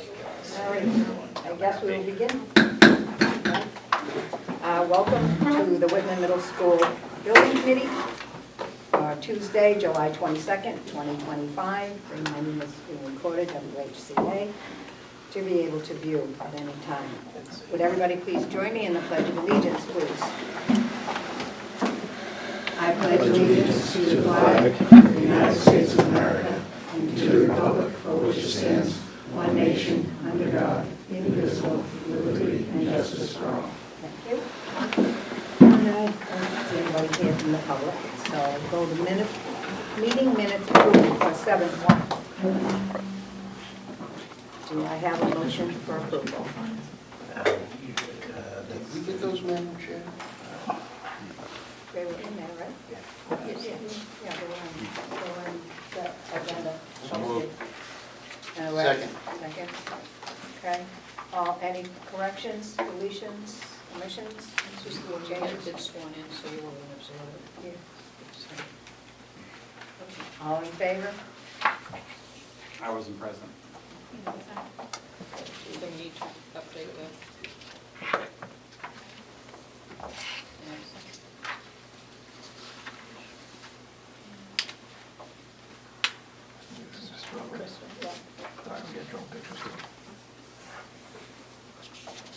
All right, I guess we will begin. Welcome to the Whitman Middle School Building Committee, Tuesday, July 22nd, 2025. The meeting is being recorded, WHCA, to be able to view at any time. Would everybody please join me in the Pledge of Allegiance, please? I pledge allegiance to the flag of the United States of America and to the republic for which it stands, one nation, under God, indivisible, with liberty and justice for all. Thank you. And I don't see anybody here from the public, so I'll go to meeting minutes approval for 7/1. Do I have a motion for approval? Did we get those, Madam Chair? They were in there, right? Yeah, they were in the agenda. So moved. All right. Second. Okay. Any corrections, deletions, omissions? Just the one you had been sworn in, so you won't absorb it. Yeah. All in favor? I wasn't present. So we need to update the.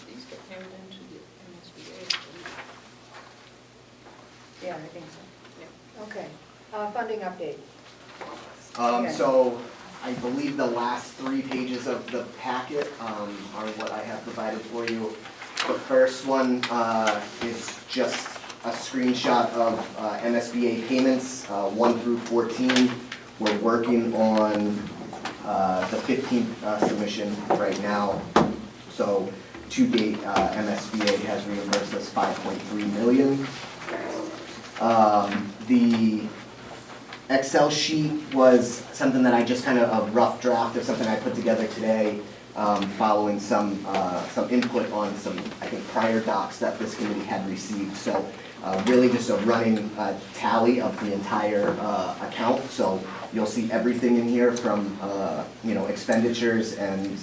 These get carried into the MSBA. Yeah, I think so. Yeah. Okay. Funding update. So I believe the last 3 pages of the packet are what I have provided for you. The first one is just a screenshot of MSBA payments, 1 through 14. We're working on the 15th submission right now. So to date, MSBA has reimbursed us $5.3 million. The Excel sheet was something that I just kind of, a rough draft of something I put together today, following some input on some, I think, prior docs that this committee had received. So really just a running tally of the entire account. So you'll see everything in here from, expenditures and,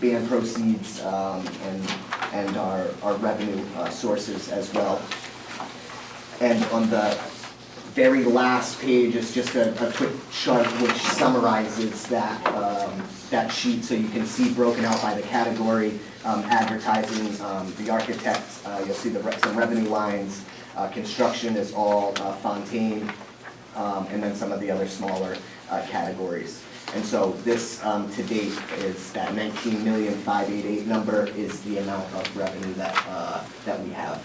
band proceeds and our revenue sources as well. And on the very last page is just a quick chart which summarizes that sheet, so you can see broken out by the category, advertising, the architect, you'll see some revenue lines, construction is all Fontaine, and then some of the other smaller categories. And so this to date is that 19,588,000 number is the amount of revenue that we have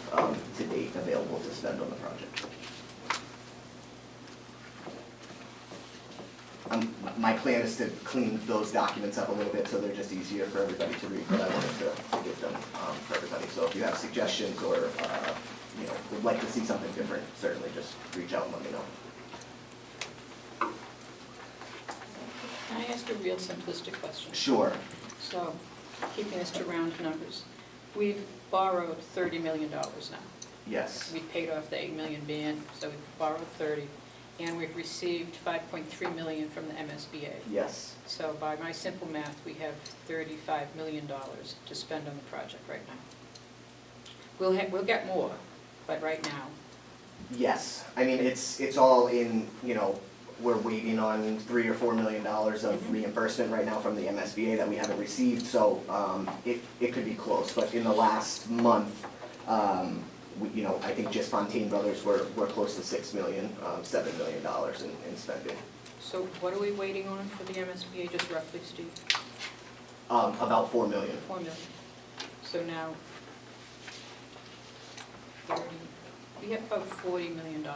to date available to spend on the project. My plan is to clean those documents up a little bit so they're just easier for everybody to read, but I wanted to get them for everybody. So if you have suggestions or would like to see something different, certainly just reach out and let me know. Can I ask a real simplistic question? Sure. So, keeping us to round numbers, we've borrowed $30 million now. Yes. We've paid off the $8 million band, so we've borrowed 30, and we've received $5.3 million from the MSBA. Yes. So by my simple math, we have $35 million to spend on the project right now. We'll get more, but right now. Yes. I mean, it's all in, we're waiting on $3 or $4 million of reimbursement right now from the MSBA that we haven't received, so it could be close. But in the last month, I think just Fontaine Brothers were close to $6 million, $7 million in spending. So what are we waiting on for the MSBA, just roughly, Steve? About $4 million. $4 million. So now, 30, we have about $40 million.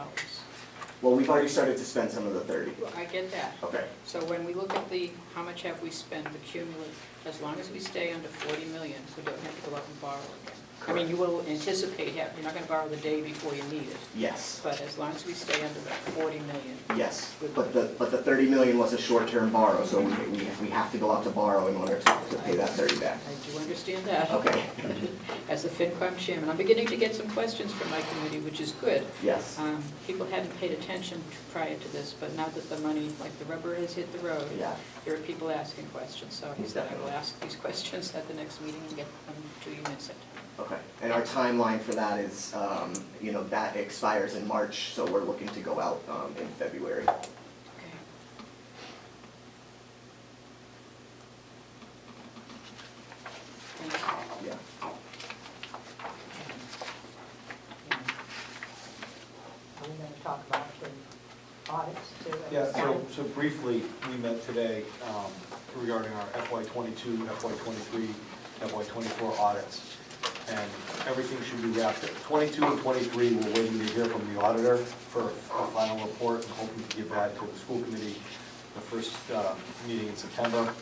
Well, we've already started to spend some of the 30. Well, I get that. Okay. So when we look at how much have we spent, the cumulative, as long as we stay under 40 million, we don't have to go out and borrow again. I mean, you will anticipate, you're not gonna borrow the day before you need it, Yes, but as long as we stay under that 40 million. yes, but the 30 million was a short-term borrow, so we have to go out to borrow in order to pay that 30 back. I do understand that. Okay, As the FinCom chairman, I'm beginning to get some questions from my committee, which is good. yes, People hadn't paid attention prior to this, but now that the money, like the rubber has hit the road, yeah, there are people asking questions. So he said I will Definitely. ask these questions at the next meeting and get them to you in September. okay. And our timeline for that is, that expires in March, so we're looking to go out in February. Okay. Thank you. Yeah. Are we going to talk about the audits too? Yeah, so briefly, we met today regarding our FY '22, FY '23, FY '24 audits, and everything should be wrapped up. '22 and '23, we're waiting to hear from the auditor for a final report, and hoping to give that to the school committee the first meeting in September.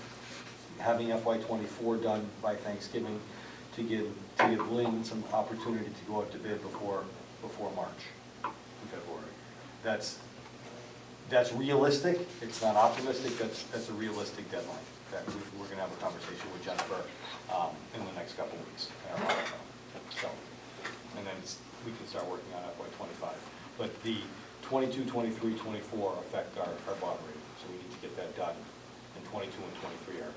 Having FY '24 done by Thanksgiving to give Lynn some opportunity to go out to bid before March and February. That's realistic, it's not optimistic, that's a realistic deadline. That we're gonna have a conversation with Jennifer in the next couple of weeks. So, and then we can start working on FY '25. But the 22, 23, 24 affect our bond rating, so we need to get that done. And 22 and 23 are,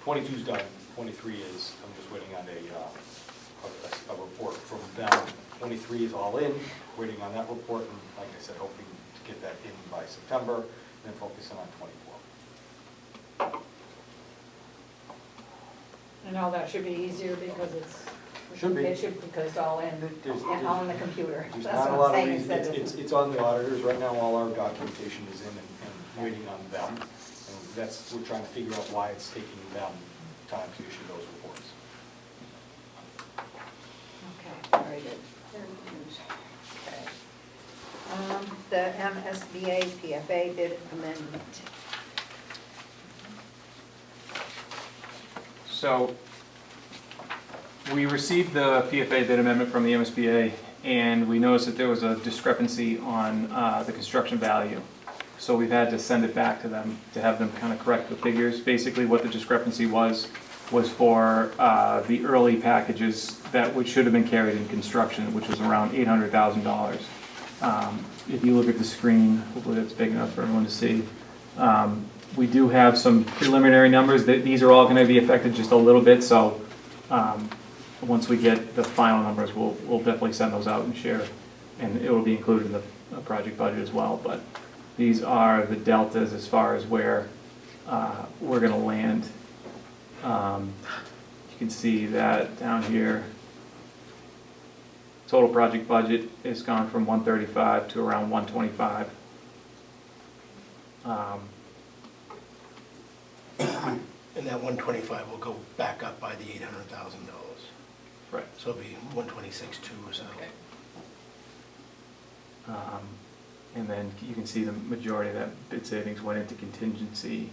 22's done, 23 is, I'm just waiting on a report from them. 23 is all in, waiting on that report, and like I said, hoping to get that in by September, and then focusing on 24. And all that should be easier because it's. Should be. It should, because it's all in, and all in the computer. There's That's not a what lot I'm of saying, reason, instead of- it's on the auditors, right now all our documentation is in and waiting on them. And we're trying to figure out why it's taking them time to issue those reports. Okay, very good. Okay. The MSBA PFA bid amendment. So we received the PFA bid amendment from the MSBA, and we noticed that there was a discrepancy on the construction value. So we've had to send it back to them to have them kind of correct the figures. Basically what the discrepancy was for the early packages which should have been carried in construction, which was around $800,000. If you look at the screen, hopefully that's big enough for everyone to see. We do have some preliminary numbers. These are all going to be affected just a little bit, so once we get the final numbers, we'll definitely send those out and share, and it will be included in the project budget as well. But these are the deltas as far as where we're going to land. You can see that down here. Total project budget has gone from 135 to around 125. And that 125 will go back up by the $800,000. Right. So it'll be 126.2 or so. Okay. And then you can see the majority of that bid savings went into contingency.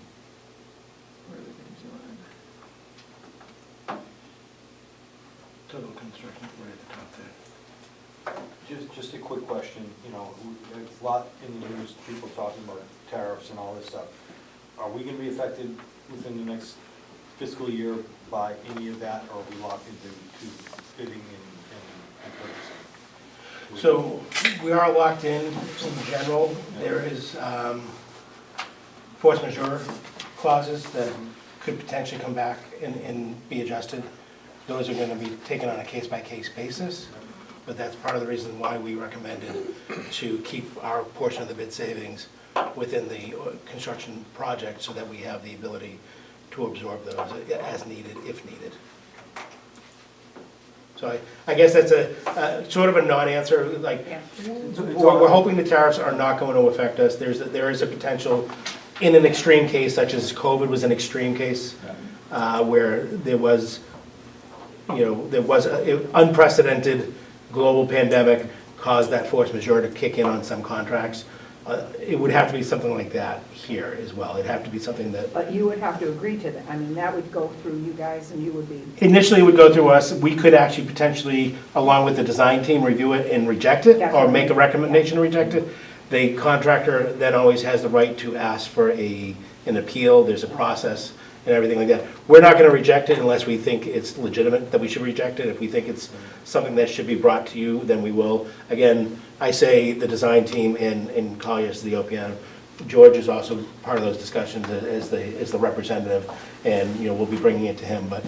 Where are the contingency line? Total construction right at the top there. Just a quick question, there's a lot in the news, people talking about tariffs and all this stuff. Are we gonna be affected within the next fiscal year by any of that, or are we locked into bidding and purchasing? So we are locked in general. There is force majeure clauses that could potentially come back and be adjusted. Those are gonna be taken on a case-by-case basis, but that's part of the reason why we recommended to keep our portion of the bid savings within the construction project so that we have the ability to absorb those as needed, if needed. So I guess that's a sort of a non-answer, like, Yeah. we're hoping the tariffs are not going to affect us. There is a potential, in an extreme case, such as COVID was an extreme case, where there was an unprecedented global pandemic caused that force majeure to kick in on some contracts. It would have to be something like that here as well. It'd have to be something that, But you would have to agree to that. I mean, that would go through you guys and you would be, initially it would go through us. We could actually potentially, along with the design team, review it and reject it, or make a recommendation to reject it. The contractor then always has the right to ask for an appeal. There's a process and everything like that. We're not going to reject it unless we think it's legitimate that we should reject it. If we think it's something that should be brought to you, then we will. Again, I say the design team and Collier's the OPM. George is also part of those discussions as the representative, and we'll be bringing it to him. But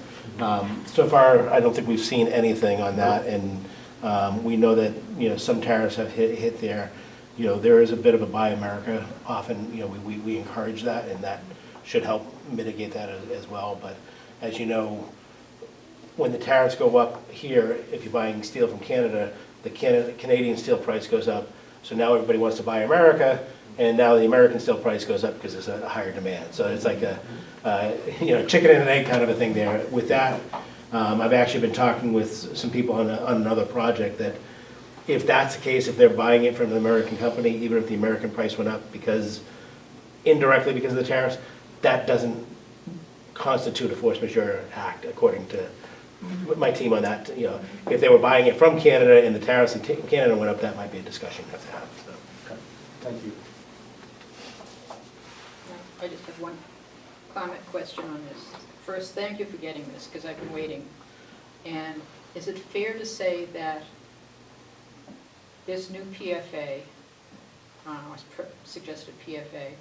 so far, I don't think we've seen anything on that, and we know that some tariffs have hit there. There is a bit of a Buy America. Often, we encourage that, and that should help mitigate that as well. But as you know, when the tariffs go up here, if you're buying steel from Canada, the Canadian steel price goes up. So now everybody wants to buy America, and now the American steel price goes up because there's a higher demand. So it's like a chicken and an egg kind of a thing there. With that, I've actually been talking with some people on another project that if that's the case, if they're buying it from an American company, even if the American price went up indirectly because of the tariffs, that doesn't constitute a force majeure act, according to my team on that. If they were buying it from Canada and the tariffs in Canada went up, that might be a discussion we have to have. So. Okay, thank you. I just have one comment question on this. First, thank you for getting this, because I've been waiting. And is it fair to say that this new PFA, suggested PFA,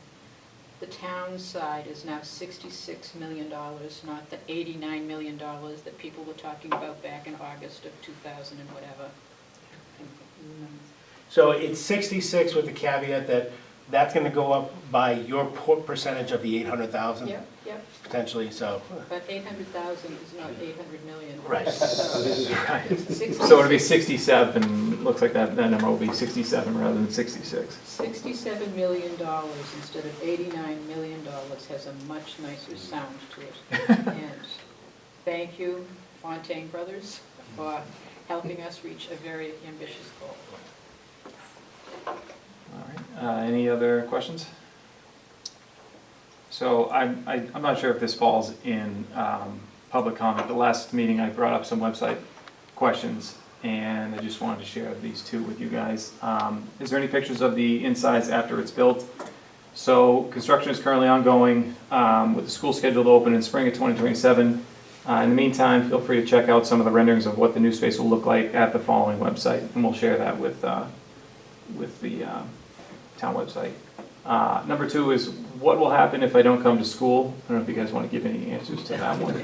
the town side is now $66 million, not the $89 million that people were talking about back in August of 2000 and whatever? So it's 66 with the caveat that that's going to go up by your percentage of the 800,000. Yep, potentially. So. But 800,000 is not 800 million. Right. So it'll be 67, looks like that number will be 67 rather than 66. $67 million instead of $89 million has a much nicer sound to it. And thank you, Fontaine Brothers, for helping us reach a very ambitious goal. All right, any other questions? So I'm not sure if this falls in public comment. The last meeting I brought up some website questions, and I just wanted to share these two with you guys. Is there any pictures of the insides after it's built? So construction is currently ongoing with the school scheduled to open in spring of 2027. In the meantime, feel free to check out some of the renderings of what the new space will look like at the following website, and we'll share that with the town website. Number two is, what will happen if I don't come to school? I don't know if you guys want to give any answers to that one.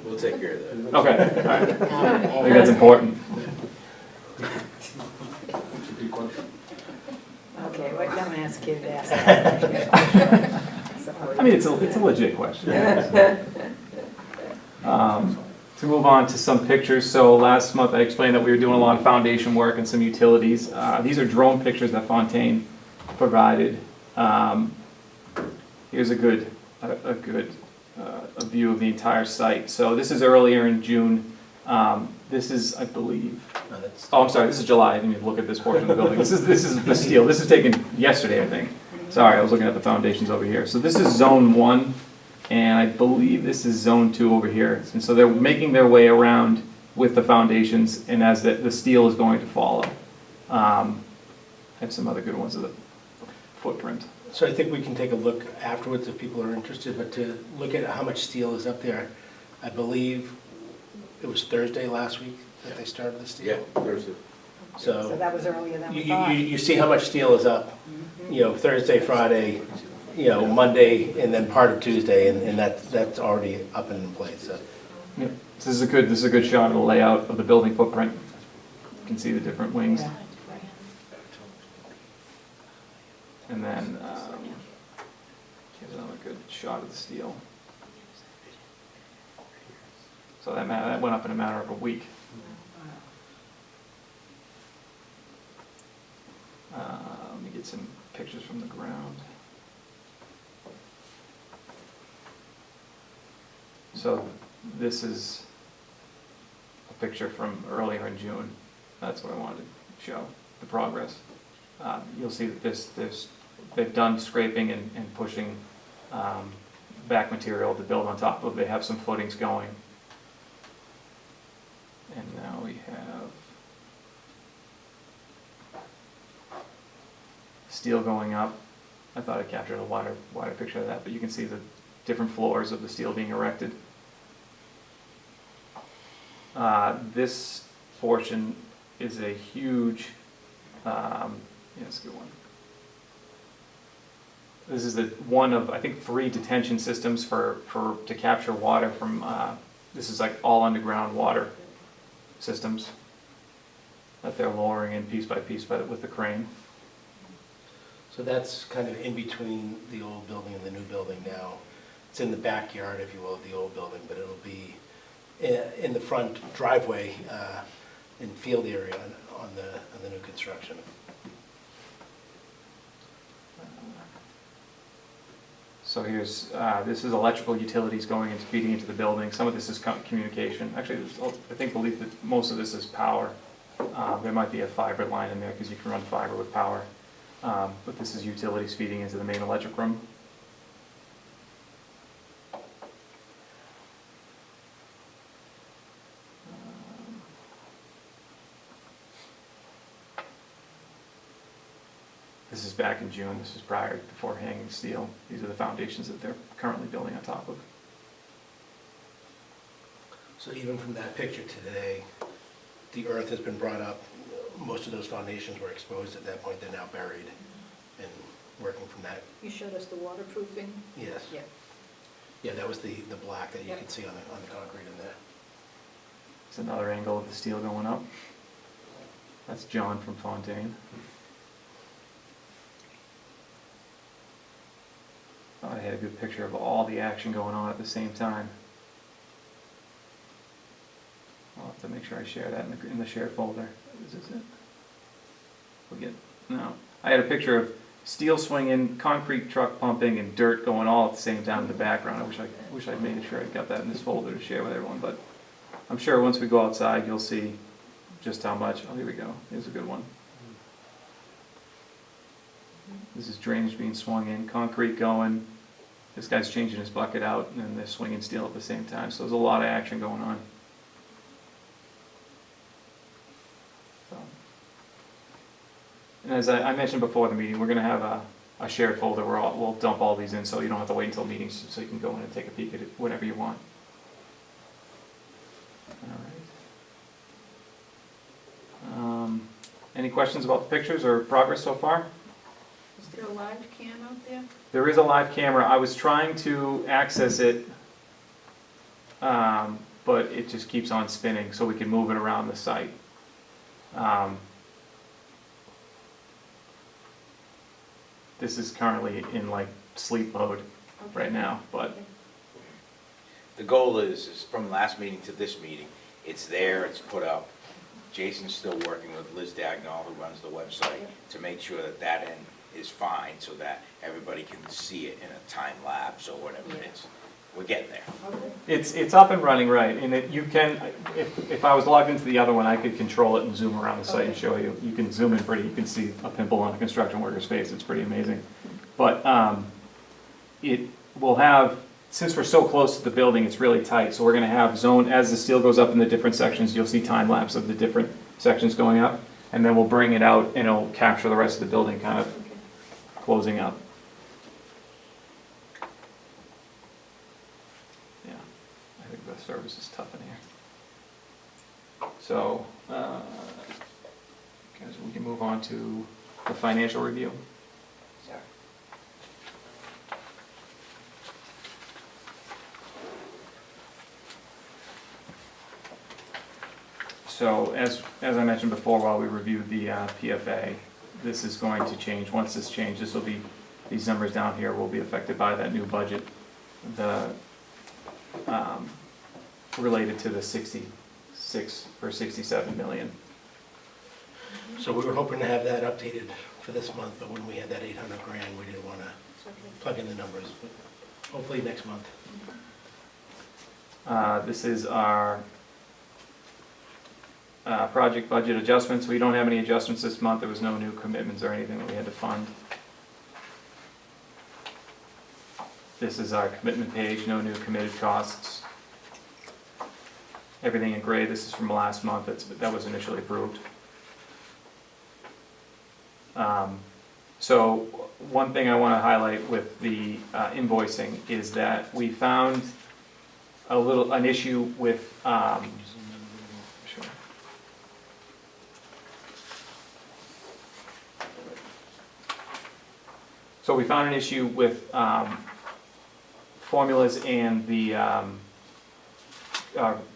We'll take care of that. Okay, all right. I think that's important. okay, what dumbass kid asked that? I mean, it's a legit question. To move on to some pictures, so last month I explained that we were doing a lot of foundation work and some utilities. These are drone pictures that Fontaine provided. Here's a good view of the entire site. So this is earlier in June. This is, I believe, I'm sorry, this is July. I didn't even look at this portion of the building. This is the steel. This is taken yesterday, I think. Sorry, I was looking at the foundations over here. So this is zone 1, and I believe this is zone 2 over here. And so they're making their way around with the foundations, and as the steel is going to follow. I have some other good ones of the footprint. So I think we can take a look afterwards if people are interested, but to look at how much steel is up there, I believe it was Thursday last week that they started the steel. Yeah, Thursday. So that was earlier than we You thought. see how much steel is up, Thursday, Friday, Monday, and then part of Tuesday, and that's already up and in place. So. Yep. This is a good shot of the layout of the building footprint. You can see the different wings. Yeah. And then here's another good shot of the steel. So that went up in a matter of a week. Let me get some pictures from the ground. So this is a picture from earlier in June. That's what I wanted to show, the progress. You'll see that there's they've done scraping and pushing back material to build on top of. They have some footings going. And now we have steel going up. I thought I captured a wider picture of that, but you can see the different floors of the steel being erected. This portion is a huge, yeah, it's a good one. This is one of, I think, 3 detention systems to capture water from, this is like all underground water systems that they're lowering in piece by piece with the crane. So that's kind of in between the old building and the new building now. It's in the backyard, if you will, of the old building, but it'll be in the front driveway and field area on the new construction. So here's, this is electrical utilities going and feeding into the building. Some of this is communication. Actually, believe that most of this is power. There might be a fiber line in there because you can run fiber with power. But this is utilities feeding into the main electric room. This is back in June. This is before hanging steel. These are the foundations that they're currently building on top of. So even from that picture today, the earth has been brought up. Most of those foundations were exposed at that point. They're now buried and working from that. You showed us the waterproofing? Yes. Yeah. Yeah, that was the black that you Yep. can see on the concrete in there. It's another angle of the steel going up. That's John from Fontaine. Thought I had a good picture of all the action going on at the same time. I'll have to make sure I share that in the shared folder. Is this it? No. I had a picture of steel swinging, concrete truck pumping, and dirt going all at the same time in the background. I wish I'd made sure I got that in this folder to share with everyone, but I'm sure once we go outside you'll see just how much. Oh, here we go. Here's a good one. This is drainage being swung in, concrete going. This guy's changing his bucket out, and then they're swinging steel at the same time. So there's a lot of action going on. So. And as I mentioned before the meeting, we're going to have a shared folder where we'll dump all these in, so you don't have to wait until meetings, so you can go in and take a peek at it whenever you want. All right. Any questions about the pictures or progress so far? Is there a live cam out there? There is a live camera. I was trying to access it, but it just keeps on spinning, so we can move it around the site. This is currently in like sleep mode right now, but The goal is from last meeting to this meeting, it's there, it's put up. Jason's still working with Liz Dagnall, who runs the website, to make sure that that end is fine, so that everybody can see it in a time lapse or whatever it is. We're getting there. Okay. it's up and running, right? And you can, if I was logged into the other one, I could control it and zoom around the site and show you. You can zoom in pretty. You can see a pimple on a construction worker's face. It's pretty amazing. But it will have, since we're so close to the building, it's really tight. So we're going to have zone, as the steel goes up in the different sections, you'll see time lapse of the different sections going up, and then we'll bring it out and it'll capture the rest of the building, kind of closing up. Yeah, I think the service is tough in here. So, guys, we can move on to the financial review. So as I mentioned before, while we reviewed the PFA, this is going to change. Once this changes, will be, these numbers down here will be affected by that new budget, the related to the 66 or 67 million. So we were hoping to have that updated for this month, but when we had that 800 grand, we didn't want to plug in the numbers, but hopefully next month. This is our project budget adjustments. We don't have any adjustments this month. There was no new commitments or anything that we had to fund. This is our commitment page, no new committed costs. Everything in gray, this is from last month, that was initially approved. So one thing I want to highlight with the invoicing is that we found an issue with, sure. So we found an issue with formulas and the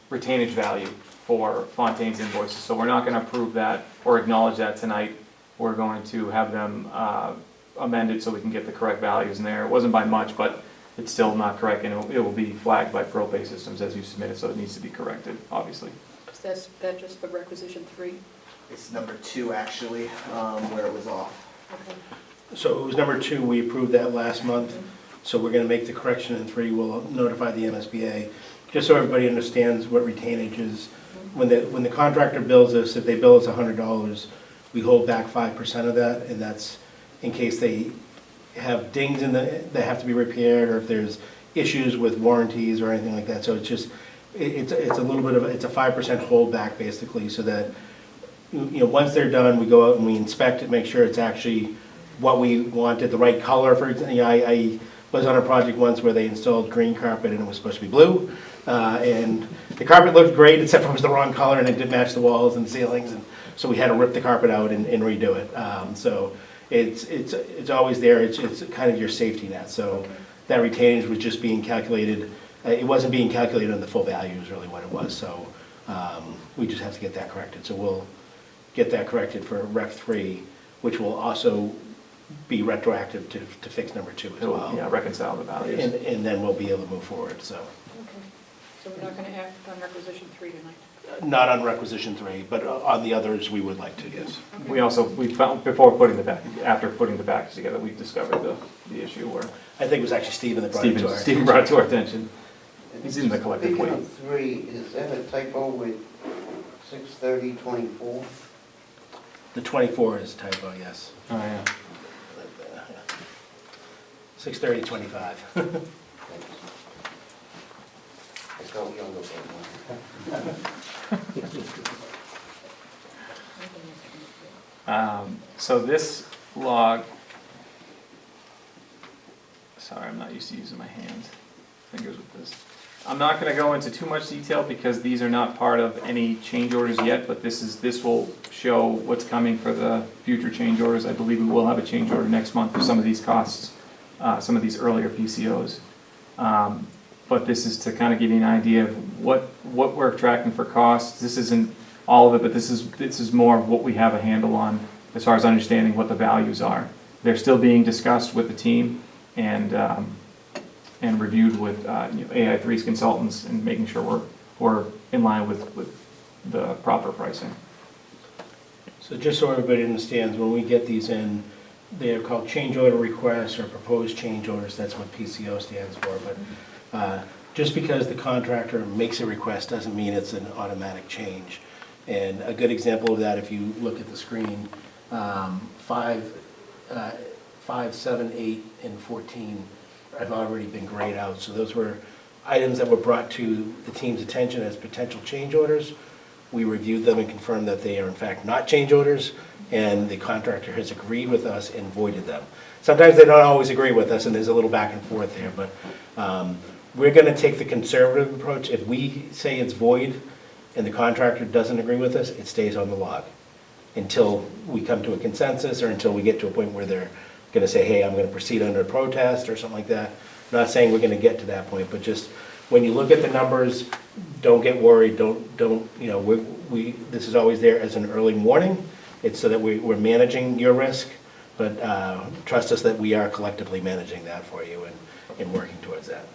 retainage value for Fontaine's invoices. So we're not going to approve that or acknowledge that tonight. We're going to have them amend it so we can get the correct values in there. It wasn't by much, but it's still not correct, and it will be flagged by ProPay Systems as you submit it, so it needs to be corrected, obviously. Is that just for requisition 3? It's number 2, actually, where it was off. Okay. So it was number 2, we approved that last month, so we're gonna make the correction in 3, we'll notify the MSBA, just so everybody understands what retainage is. When the contractor bills us, if they bill us $100, we hold back 5% of that, and that's in case they have dings that have to be repaired, or if there's issues with warranties or anything like that. So it's just, it's a little bit of, it's a 5% holdback basically, so that, once they're done, we go out and we inspect it, make sure it's actually what we wanted, the right color. For example, I was on a project once where they installed green carpet and it was supposed to be blue, and the carpet looked great except for it was the wrong color and it didn't match the walls and ceilings, and so we had to rip the carpet out and redo it. So it's always there. It's kind of your safety net. So that retainage was just being calculated. It wasn't being calculated on the full value is really what it was. So we just have to get that corrected. So we'll get that corrected for Rec 3, which will also be retroactive to fix number 2 as well. Yeah, reconcile the values. And then we'll be able to move forward. So Okay. So we're not going to act on requisition 3 tonight? not on requisition 3, but on the others we would like to, yes. We found, before putting the back, after putting the backs together, we discovered the issue where I think it was actually Stephen that brought it to our Stephen brought it to our attention. He's in the collective Speaking weight. of 3, is that a typo with 6/30/24? The 24 is typo, yes. Oh, yeah. 6/30/25. I felt younger than So this log, sorry, I'm not used to using my fingers with this. I'm not going to go into too much detail because these are not part of any change orders yet, but this will show what's coming for the future change orders. I believe we will have a change order next month for some of these costs, some of these earlier PCOs. But this is to kind of give you an idea of what we're tracking for costs. This isn't all of it, but this is more of what we have a handle on as far as understanding what the values are. They're still being discussed with the team and reviewed with AI3's consultants and making sure we're in line with the proper pricing. So just so everybody understands, when we get these in, they're called change order requests or proposed change orders. That's what PCO stands for. But just because the contractor makes a request doesn't mean it's an automatic change. And a good example of that, if you look at the screen, 5, 7, 8, and 14 have already been grayed out. So those were items that were brought to the team's attention as potential change orders. We reviewed them and confirmed that they are in fact not change orders, and the contractor has agreed with us and voided them. Sometimes they don't always agree with us, and there's a little back and forth there, but we're gonna take the conservative approach. If we say it's void and the contractor doesn't agree with us, it stays on the log until we come to a consensus or until we get to a point where they're gonna say, hey, I'm gonna proceed under protest or something like that. I'm not saying we're gonna get to that point, but just when you look at the numbers, don't get worried, this is always there as an early warning. It's so that we're managing your risk, but trust us that we are collectively managing that for you and working towards that.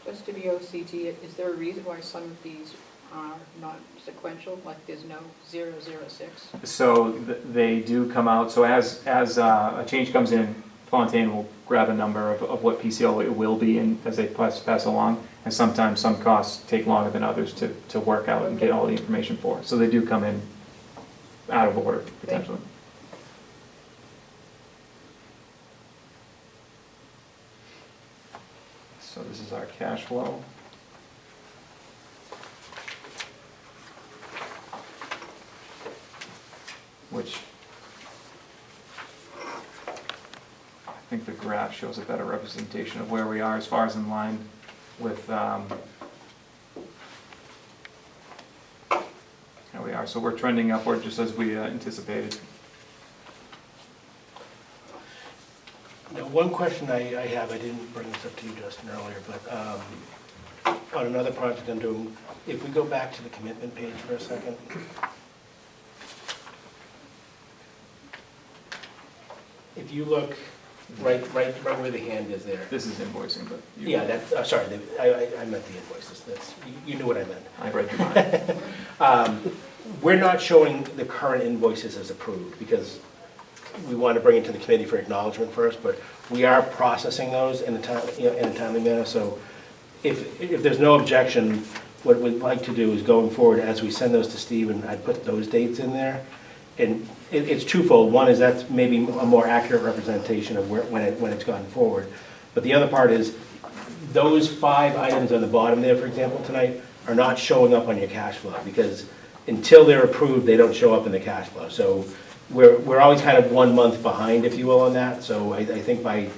Just to be OCT, is there a reason why some of these are not sequential, like there's no 006? So they do come out, so as a change comes in, Fontaine will grab a number of what PCO it will be and as they pass along, and sometimes some costs take longer than others to work out and get all the information for. So they do come in out of order, potentially. So this is our cash flow. Which I think the graph shows a better representation of where we are as far as in line with, here we are. So we're trending upward just as we anticipated. Now, one question I have, I didn't bring this up to you, Justin, earlier, but on another project I'm doing, if we go back to the commitment page for a second. If you look right where the hand is there. This is invoicing, but you, Yeah, that's, sorry, I meant the invoices, that's, you knew what I meant. I read your mind. We're not showing the current invoices as approved because we want to bring it to the committee for acknowledgement first, but we are processing those in a timely manner. So if there's no objection, what we'd like to do is going forward, as we send those to Steve, and I'd put those dates in there. And it's twofold. One is that's maybe a more accurate representation of when it's gone forward. But the other part is those 5 items on the bottom there, for example, tonight, are not showing up on your cash flow because until they're approved, they don't show up in the cash flow. So we're always kind of 1 month behind, if you will, on that. So I think by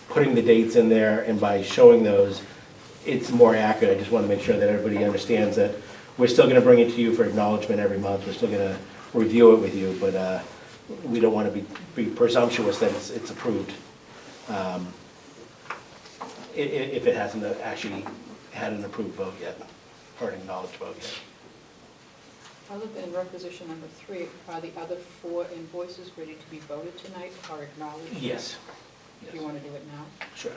putting the dates in there and by showing those, it's more accurate. I just want to make sure that everybody understands that we're still going to bring it to you for acknowledgement every month. We're still going to review it with you, but we don't want to be presumptuous that it's approved if it hasn't actually had an approved vote yet, or an acknowledged vote yet. Other than requisition number 3, are the other 4 invoices ready to be voted tonight or acknowledged? Yes. If you want to do it now? Sure.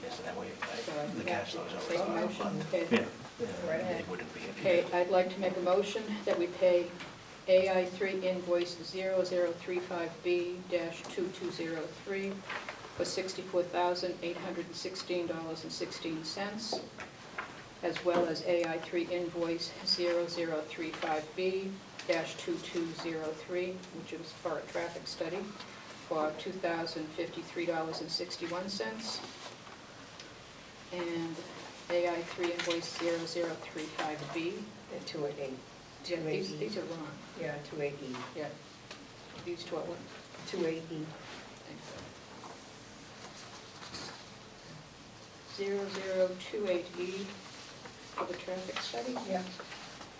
Yes, that way So I the can cash flow is take a always motion. on Okay. Yeah. Right ahead. It wouldn't be if you Okay, did. I'd like to make a motion that we pay AI3 invoice 0035B-2203 for $64,816.16, as well as AI3 invoice 0035B-2203, which is for a traffic study, for $2,053.61. And AI3 invoice 0035B. The 288. Yeah, these are wrong. Yeah, 288. Yeah. These two are what? 288. 0028E for the traffic study? Yeah.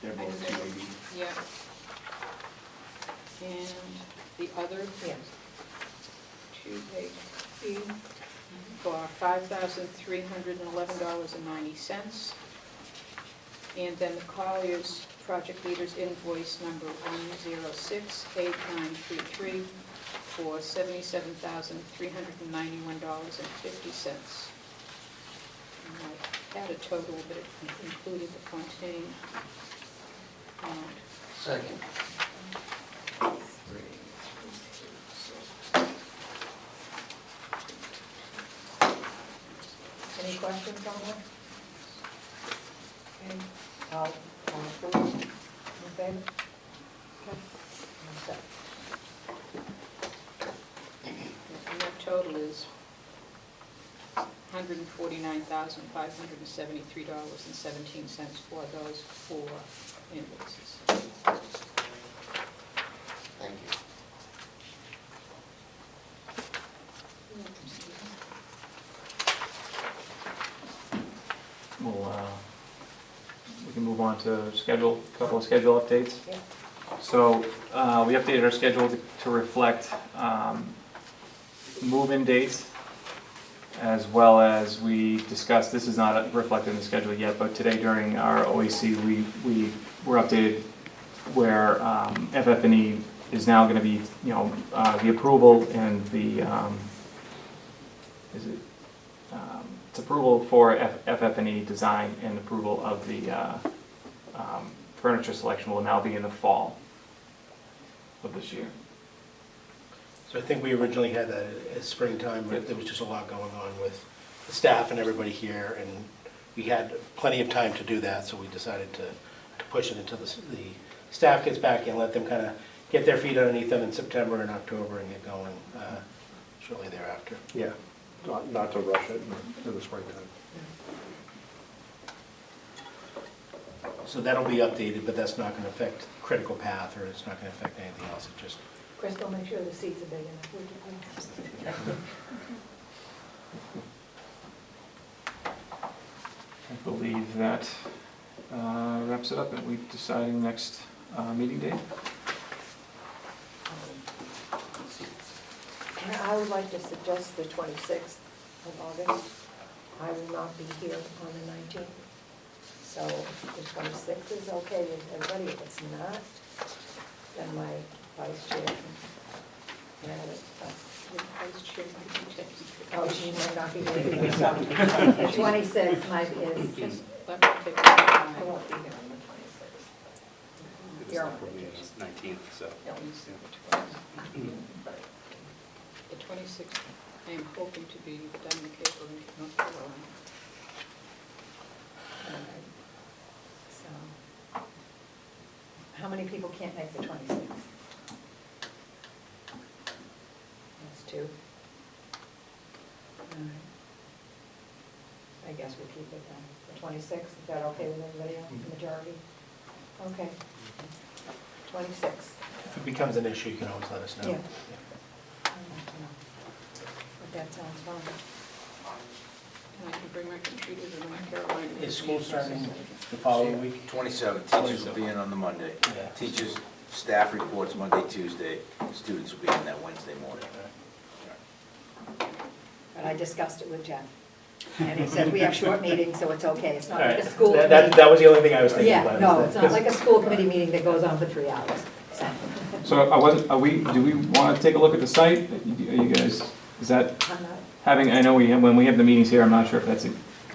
They're both 280. Yeah. And the other? Yes. 28E for $5,311.90. And then the Collier's Project Leaders invoice number 1068933 for $77,391.50. And I had a total, but it included the Fontaine amount. Second. Any questions on that? Okay, I'll approve. In favor? Okay. And that total is $149,573.17 for those 4 invoices. Thank you. We can move on to schedule, a couple of schedule updates. Yeah. So we updated our schedule to reflect move-in dates, as well as we discussed, this is not reflected in the schedule yet, but today during our OAC, we were updated where FF&E is now going to be, the approval and the, it's approval for FF&E design and approval of the furniture selection will now be in the fall of this year. So I think we originally had that at springtime, but there was just a lot going on with the staff and everybody here, and we had plenty of time to do that, so we decided to push it until the staff gets back and let them kind of get their feet underneath them in September and October and get going shortly thereafter. Yeah, not to rush it in the springtime. So that'll be updated, but that's not gonna affect critical path, or it's not gonna affect anything else, it just, Crystal, make sure the seats are big enough, would you please? I believe that wraps it up, and we're deciding next meeting date. I would like to suggest the 26th of August. I will not be here on the 19th. So the 26th is okay with everybody. If it's not, then my vice chair can handle it. The vice chair might be taking. Oh, she might not be here. So the 26th might is, Let me take I the won't be here on the 26th. You're on vacation. 19th, so. The 26th, I am hoping to be down the Cape of North Carolina. All right. So, how many people can't make the 26th? That's two. All right. I guess we'll keep it then. The 26th, is that okay with everybody else, the majority? Okay. 26th. if it becomes an issue, you can always let us know. Yeah. But that sounds fun. And I can bring my computer to North Carolina. Is school starting the following week? 27th, teachers will be in on the Monday. Yeah. Teachers, staff reports Monday, Tuesday, students will be in that Wednesday morning. But I discussed it with Jeff. And he said, we have short meetings, so it's okay. It's not All like right. a school That committee. was the only thing I was thinking Yeah, about. no, it's not like a school committee meeting that goes on for 3 hours. So, So do we want to take a look at the site? Are you guys, is that I'm not. having, I know when we have the meetings here, I'm not sure if that's,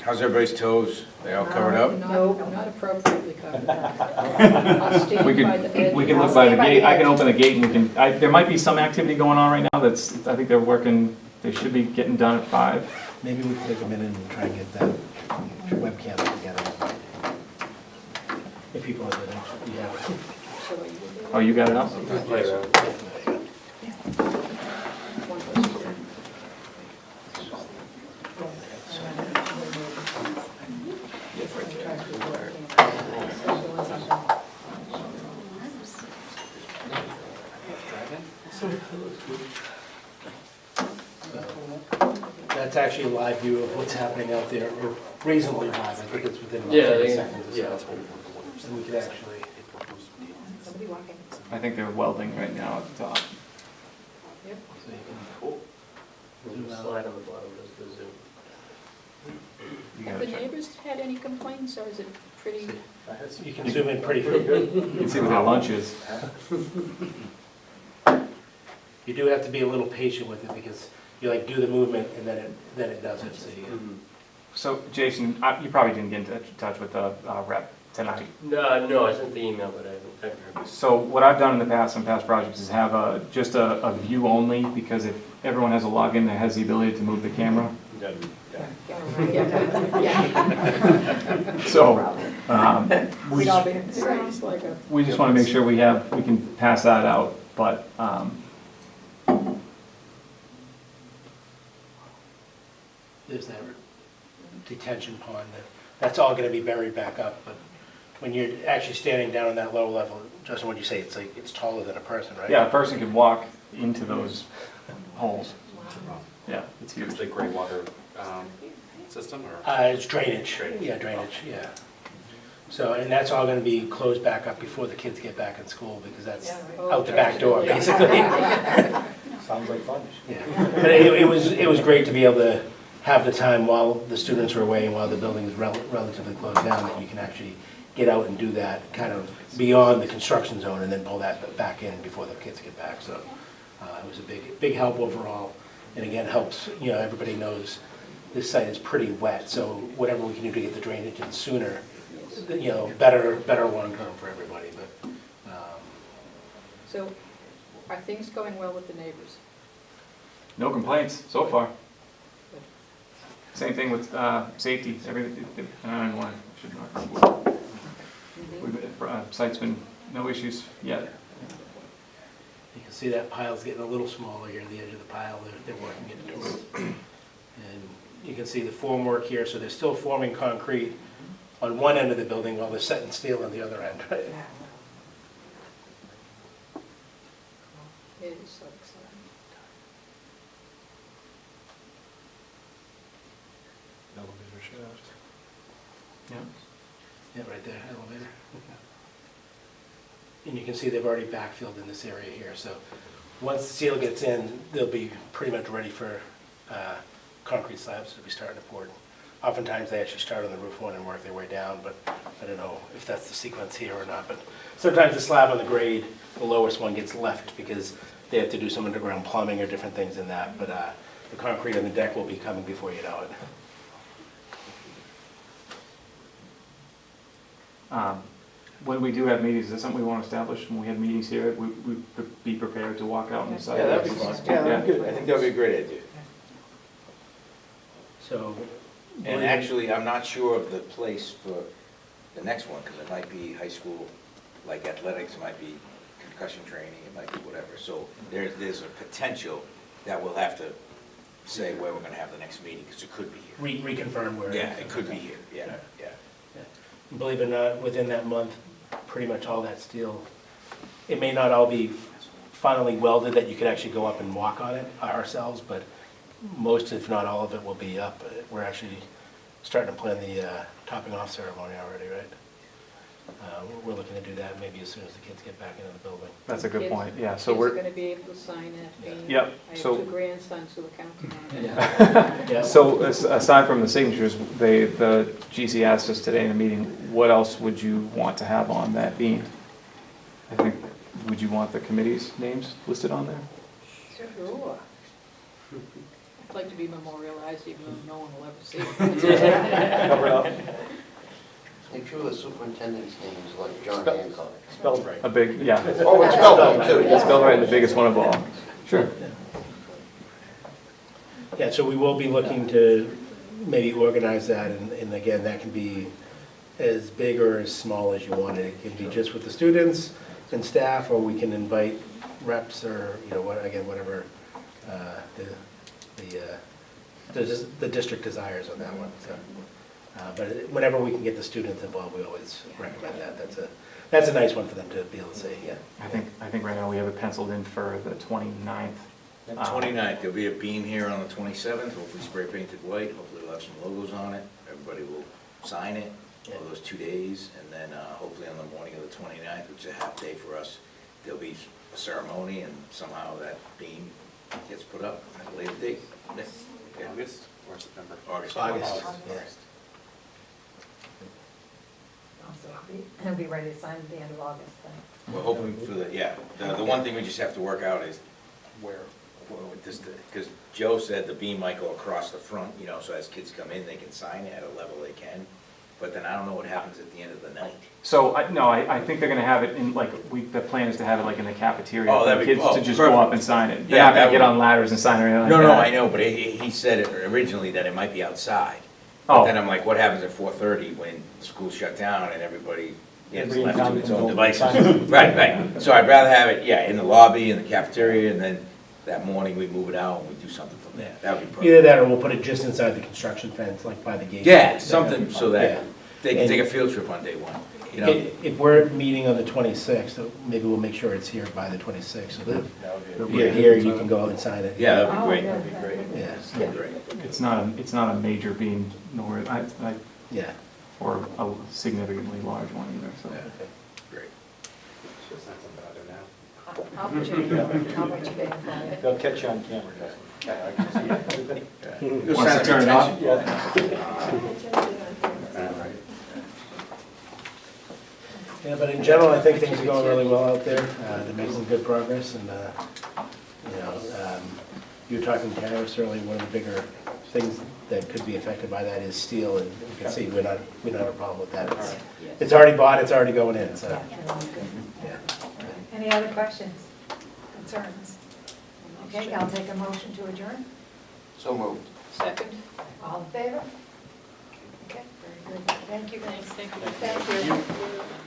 How's everybody's toes? They all covered up? Not appropriately covered. I'll stand we by the edge. we can I'll look by the stay by the gate, I can edge. open the gate and we can, there might be some activity going on right now that's, I think they're working, they should be getting done at 5. Maybe we can take a minute and try and get that webcam together. If people are there, yeah. So are you with Oh, you got it up? One person here. That's actually a live view of what's happening out there, or reasonably live, I think it's within about Yeah, 30 seconds. yeah. So we could actually, Somebody walking. I think they're welding right now at the top. Yep. so you There's a slide on the bottom, just the Zoom. You Have gotta the check. neighbors had any complaints, or is it pretty? you can zoom in pretty good. You can see what their lunch is. You do have to be a little patient with it, because you like do the movement and then it does it, so you. So Jason, you probably didn't get in touch with the rep tonight. No, I sent the email, but I haven't heard this. So what I've done in the past, on past projects, is have just a view only, because if everyone has a login that has the ability to move the camera. So, We'd all be. Sounds like a. we just want to make sure we can pass that out, but, There's that detention pond, that's all gonna be buried back up, but when you're actually standing down on that low level, Justin, what'd you say, it's like, it's taller than a person, right? yeah, a person could walk into those holes. Yeah, it's huge. It's a gray water system, or? It's drainage, yeah, drainage, yeah. So, and that's all gonna be closed back up before the kids get back in school, because that's Yeah, out the back door, basically. Sounds like fun. Yeah. But it was great to be able to have the time while the students are away and while the building is relatively closed down, that you can actually get out and do that kind of beyond the construction zone and then pull that back in before the kids get back. So it was a big help overall. And again, helps, everybody knows this site is pretty wet, so whatever we can do to get the drainage in sooner, better long term for everybody. But So, are things going well with the neighbors? No complaints so far. Same thing with safety, everything, site's been, no issues yet. You can see that pile's getting a little smaller here, the edge of the pile, they're working it towards. And you can see the formwork here, so they're still forming concrete on one end of the building while they're setting steel on the other end. It is so exciting. Elevator shaft. Yeah. Yeah, right there, elevator. And you can see they've already backfilled in this area here, so once the seal gets in, they'll be pretty much ready for concrete slabs to be starting to pour. Oftentimes, they actually start on the roof one and work their way down, but I don't know if that's the sequence here or not, but sometimes the slab on the grade, the lowest one gets left because they have to do some underground plumbing or different things in that, but the concrete on the deck will be coming before you know it. When we do have meetings, is that something we want to establish? When we have meetings here, we be prepared to walk out on the side? Yeah, that'd be fun. Yeah, that'd be good. I think that'd be a great idea. So. And actually, I'm not sure of the place for the next one, because it might be high school, like athletics, it might be concussion training, it might be whatever. So there's a potential that we'll have to say where we're gonna have the next meeting, because it could be here. Reconfirm where. Yeah, it could be here, yeah, yeah. And believe it or not, within that month, pretty much all that steel, it may not all be finally welded that you could actually go up and walk on it ourselves, but most, if not all of it, will be up. We're actually starting to plan the topping off ceremony already, right? We're looking to do that maybe as soon as the kids get back into the building. That's a good Kids- point, yeah, so Kids are we're, gonna be able to sign that beam. Yep, I have so- 2 grandsons who are counting on it. Yeah. so aside from the signatures, the GC asked us today in the meeting, what else would you want to have on that beam? I think, would you want the committee's names listed on there? Sure. I'd like to be memorialized even though no one will ever see it. Cover it up. Make sure the superintendent's name is like John Spell- Hancock. Spelled right. A big, yeah, Oh, it's spelled out too. it's spelled right, the biggest one of all. Sure. Yeah, so we will be looking to maybe organize that, and again, that can be as big or as small as you want it. It can be just with the students and staff, or we can invite reps or, you know, again, whatever the district desires on that one, so. But whenever we can get the students involved, we always recommend that. That's a nice one for them to be able to see, yeah. I think right now we have it penciled in for the 29th. 29th, there'll be a beam here on the 27th, hopefully spray painted white, hopefully we'll have some logos on it, everybody will sign it over those 2 days, and then hopefully on the morning of the 29th, which is a half day for us, there'll be a ceremony, and somehow that beam gets put up at a later date. August or September? August. August, yeah. So he'll be ready to sign at the end of August then. We're hoping for the, yeah, the one thing we just have to work out is where with this, because Joe said the beam might go across the front, you know, so as kids come in, they can sign it at a level they can, but then I don't know what happens at the end of the night. So, I think they're gonna have it in, like, the plan is to have it like in the cafeteria. Oh, for that'd the be- kids oh, to just go up perfect. and sign it. They're Yeah, not gonna that get would- on ladders and sign it or anything like No, that. I know, but he said it originally that it might be outside. But Oh. then I'm like, what happens at 4:30 when the school shut down and everybody gets Everybody left down to its can own go devices? inside. Right. So I'd rather have it, yeah, in the lobby, in the cafeteria, and then that morning we move it out and we do something from there. That would be perfect. Either that or we'll put it just inside the construction fence, like by the gate. Yeah, something so Yeah. that they can take a field trip on day one, you know? If we're meeting on the 26th, maybe we'll make sure it's here by the 26th, so that That would be you're a here, good you time. can go out and sign it. Yeah, that'd be Oh, great. yeah, That'd be great. Yeah, That'd be great. It's not a major beam, nor, yeah. or a significantly large one either, so. Great. Just not something I do now. I'll put you down for it. They'll catch you on camera, Justin. Yeah, I can see everything. You'll Wants to sign turn it attention. off? Yeah. Yeah, but in general, I think things are going really well out there. They're making some good progress, and, you know, you were talking tariffs earlier, one of the bigger things that could be affected by that is steel, and you can see we don't have a problem with that. It's already bought, it's already going in, so, yeah. Any other questions, concerns? Okay, I'll take a motion to adjourn. So moved. Second? All in favor? Okay, very good. Thank you. Thanks, thank you. Thank you.